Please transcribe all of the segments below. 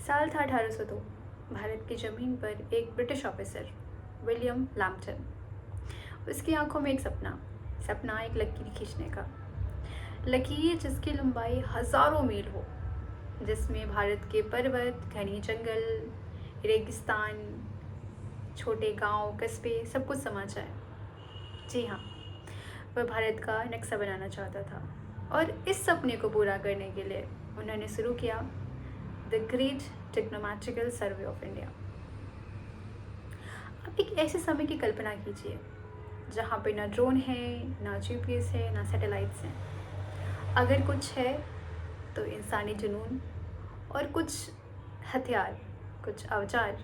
साल था 1802। भारत की ज़मीन पर एक ब्रिटिश ऑफिसर विलियम लैम्पटन, उसकी आंखों में एक सपना एक लकीर खींचने का। लकीर जिसकी लंबाई हज़ारों मील हो, जिसमें भारत के पर्वत, घने जंगल, रेगिस्तान, छोटे गांव, कस्बे सब कुछ समा जाए। जी हाँ, वह भारत का नक्शा बनाना चाहता था और इस सपने को पूरा करने के लिए उन्होंने शुरू किया the great trigonometrical survey of India. आप एक ऐसे समय की कल्पना कीजिए जहाँ पे ना ड्रोन है, ना जीपीएस है, ना सैटेलाइट्स हैं। अगर कुछ है तो इंसानी जुनून और कुछ हथियार, कुछ औजार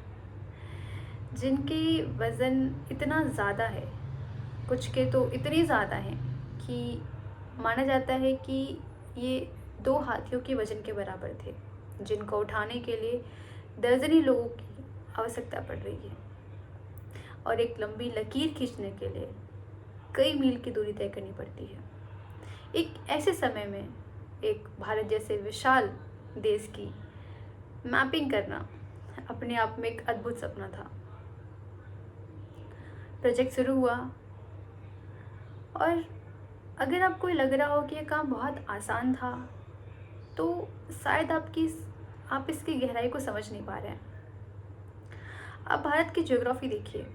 जिनके वज़न इतना ज़्यादा है, कुछ के तो इतने ज़्यादा हैं कि माना जाता है कि ये 2 हाथियों के वज़न के बराबर थे, जिनको उठाने के लिए दर्जनी लोगों की आवश्यकता पड़ रही है और एक लंबी लकीर खींचने के लिए कई मील की दूरी तय करनी पड़ती है। एक ऐसे समय में एक भारत जैसे विशाल देश की मैपिंग करना अपने आप में एक अद्भुत सपना था। प्रोजेक्ट शुरू हुआ और अगर आपको लग रहा हो कि ये काम बहुत आसान था तो शायद आप इसकी गहराई को समझ नहीं पा रहे हैं। आप भारत की ज्योग्राफी देखिए,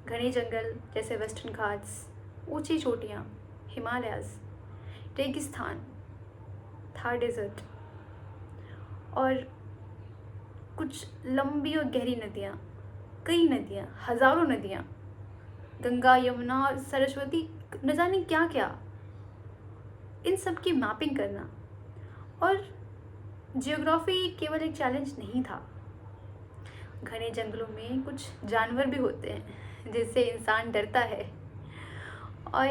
घने जंगल जैसे वेस्टर्न घाट्स, ऊंची चोटियाँ, हिमालयाज़, रेगिस्तान, थार डेजर्ट और कुछ लंबी और गहरी नदियाँ, कई नदियाँ, हज़ारों नदियाँ, गंगा, यमुना, सरस्वती, न जाने क्या क्या, इन सब की मैपिंग करना। और जियोग्राफी केवल एक चैलेंज नहीं था, घने जंगलों में कुछ जानवर भी होते हैं जिससे इंसान डरता है, और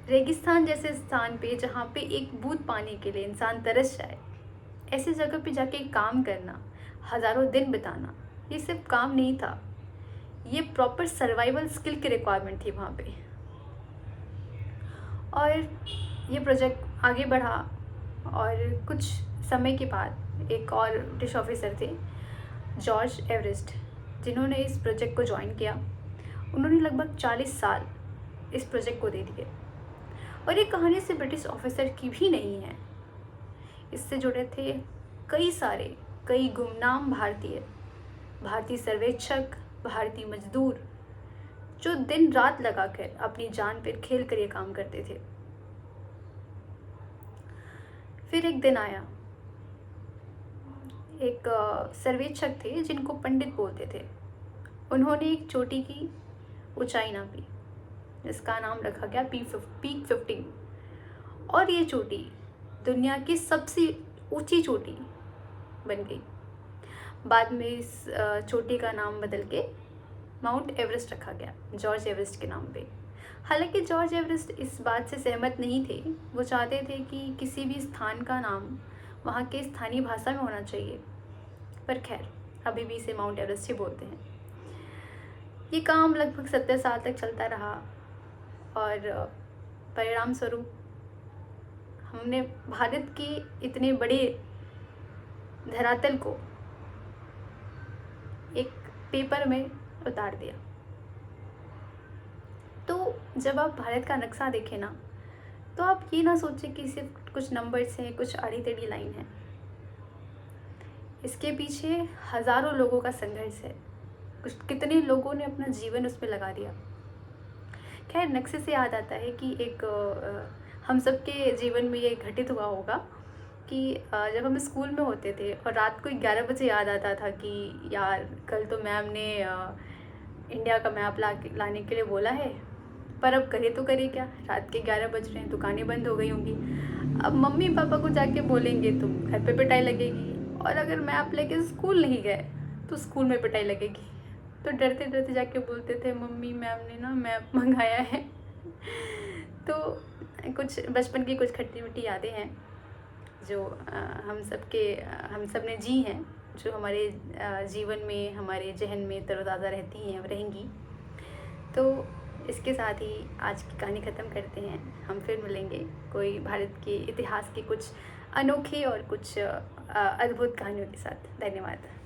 रेगिस्तान जैसे स्थान पे जहाँ पे एक बूंद पानी के लिए इंसान तरस जाए, ऐसी जगह पे जाके काम करना, हज़ारों दिन बिताना, ये सिर्फ काम नहीं था, ये प्रॉपर सर्वाइवल स्किल की रिक्वायरमेंट थी वहाँ पे। और ये प्रोजेक्ट आगे बढ़ा और कुछ समय के बाद एक और ब्रिटिश ऑफिसर थे, जॉर्ज एवरेस्ट, जिन्होंने इस प्रोजेक्ट को ज्वाइन किया। उन्होंने लगभग 40 साल इस प्रोजेक्ट को दे दिए। और ये कहानी सिर्फ ब्रिटिश ऑफिसर की भी नहीं है, इससे जुड़े थे कई गुमनाम भारतीय सर्वेक्षक, भारतीय मजदूर, जो दिन रात लगाकर अपनी जान पर खेल कर ये काम करते थे। फिर एक दिन आया, एक सर्वेक्षक थे जिनको पंडित बोलते थे। उन्होंने एक चोटी की ऊंचाई नापी, जिसका नाम रखा गया पीक 15, और ये चोटी दुनिया की सबसे ऊंची चोटी बन गई। बाद में इस चोटी का नाम बदल के माउंट एवरेस्ट रखा गया, जॉर्ज एवरेस्ट के नाम पे। हालांकि जॉर्ज एवरेस्ट इस बात से सहमत नहीं थे, वो चाहते थे कि किसी भी स्थान का नाम वहाँ के स्थानीय भाषा में होना चाहिए, पर खैर अभी भी इसे माउंट एवरेस्ट ही बोलते हैं। ये काम लगभग 70 साल तक चलता रहा और परिणाम स्वरूप हमने भारत के इतने बड़े धरातल को एक पेपर में उतार दिया। तो जब आप भारत का नक्शा देखें ना, तो आप ये ना सोचें कि सिर्फ कुछ नंबर्स हैं, कुछ आड़ी टेढ़ी लाइन है। इसके पीछे हज़ारों लोगों का संघर्ष है, कितने लोगों ने अपना जीवन उसमें लगा दिया। खैर, नक्शे से याद आता है कि एक हम सब के जीवन में ये घटित हुआ होगा कि जब हम स्कूल में होते थे और रात को 11 बजे याद आता था कि यार कल तो मैम ने इंडिया का मैप लाने के लिए बोला है, पर अब करे क्या, रात के 11 बज रहे हैं, दुकानें बंद हो गई होंगी। अब मम्मी पापा को जाके बोलेंगे तो घर पे पिटाई लगेगी, और अगर मैप लेके स्कूल नहीं गए तो स्कूल में पिटाई लगेगी। तो डरते डरते जाके बोलते थे, मम्मी मैम ने ना मैप मंगाया है। तो कुछ बचपन की कुछ खट्टी मीठी यादें हैं जो हम सब ने जी हैं, जो हमारे जीवन में, हमारे जहन में तरोताज़ा रहती हैं और रहेंगी। तो इसके साथ ही आज की कहानी ख़त्म करते हैं। हम फिर मिलेंगे कोई भारत के इतिहास के कुछ अनोखे और कुछ अद्भुत कहानियों के साथ। धन्यवाद।